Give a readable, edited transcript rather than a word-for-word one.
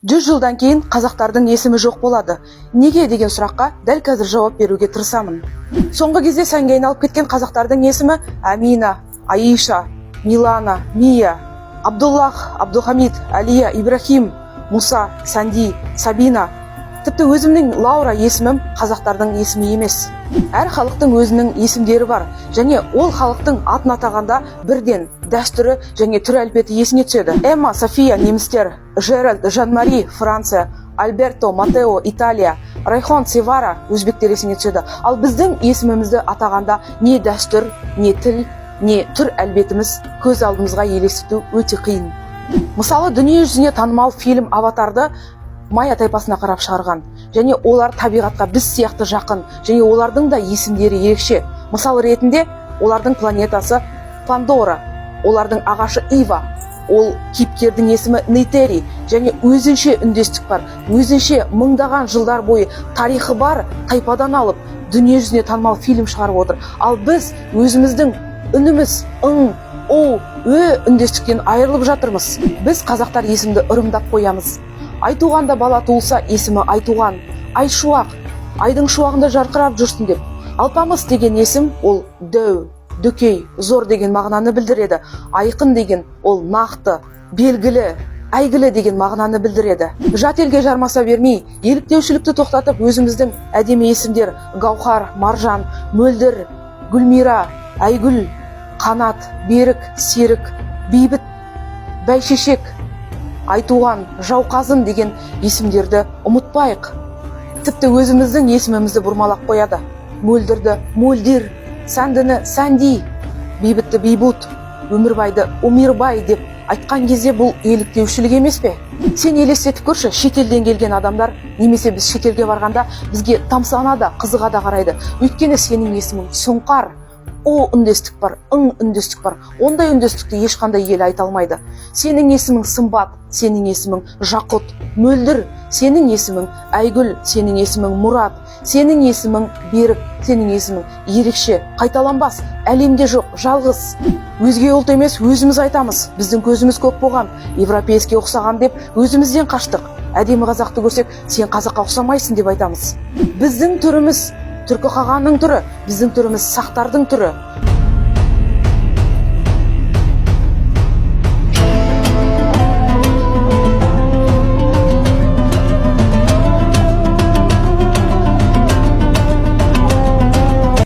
100 жылдан кейін қазақтардың есімі жоқ болады. Неге деген сұраққа дәл қазір жауап беруге тырысамын. Соңғы кезде сәнге айналып кеткен қазақтардың есімі Амина, Аиша, Милана, Мия, Абдуллах, Абдухамид, Алия, Ибрахим, Муса, Санди, Сабина. Тіпті өзімнің Лаура есімім қазақтардың есімі емес. Әр халықтың өзінің есімдері бар, және ол халықтың атын атағанда бірден дәстүрі және түр әлпеті есіне түседі. Эмма, София, немістер; Жеральд, Жан-Мари, Франция; Альберто, Матео, Италия; Райхон, Севара, өзбектер есіне түседі. Ал біздің есімімізді атағанда не дәстүр, не тіл, не түр әлбетіміз көз алдымызға елестету өте қиын. Мысалы, дүние жүзіне танымал фильм Аватарды майя тайпасына қарап шығарған, және олар табиғатқа біз сияқты жақын, және олардың да есімдері ерекше. Мысал ретінде, олардың планетасы Пандора, олардың ағашы Ива, ол кейіпкердің есімі Нейтери, және өзінше үндестік бар, өзінше мыңдаған жылдар бойы тарихы бар тайпадан алып, дүние жүзіне танымал фильм шығарып отыр. Ал біз өзіміздің үніміз ың, о, үндестіктен айырылып жатырмыз. Біз қазақтар есімді ырымдап қоямыз. Айтуғанда бала туылса есімі Айтуған, Айшуақ, айдың шуағында жарқырап жүрсін деп. Алпамыс деген есім ол дөу, дөкей, зор деген мағынаны білдіреді. Айқын деген ол нақты, белгілі, әйгілі деген мағынаны білдіреді. Жат елге жармаса бермей, еліктеушілікті тоқтатып, өзіміздің әдемі есімдер Гаухар, Маржан, Мөлдір, Гүлмира, Айгүл, Қанат, Берік, Серік, Бейбіт, Бәйшешек, Айтуған, Жауқазын деген есімдерді ұмытпайық. Тіпті өзіміздің есімімізді бұрмалап қояды. Мөлдірді Мөлдір, Сәндіні Сәнди, Бейбітті Бейбут, Өмірбайды Өмірбай деп айтқан кезде бұл еліктеушілік емес пе? Сен елестетіп көрші, шетелден келген адамдар, немесе біз шетелге барғанда бізге тамсана да, қызыға да қарайды. Өйткені сенің есімің Сұңқар. О үндестік бар, ың үндестік бар. Ондай үндестікті ешқандай ел айта алмайды. Сенің есімің Сымбат, сенің есімің Жақұт, Мөлдір, сенің есімің Айгүл, сенің есімің Мұрат, сенің есімің Берік, сенің есімің ерекше, қайталанбас, әлемде жоқ, жалғыз. Өзге ұлт емес, өзіміз айтамыз. Біздің көзіміз көк болған, европейский ұқсаған деп өзімізден қаштық. Әдемі қазақты көрсек, сен қазаққа ұқсамайсың деп айтамыз. Біздің түріміз түркі қағанның түрі, біздің түріміз сақтардың түрі.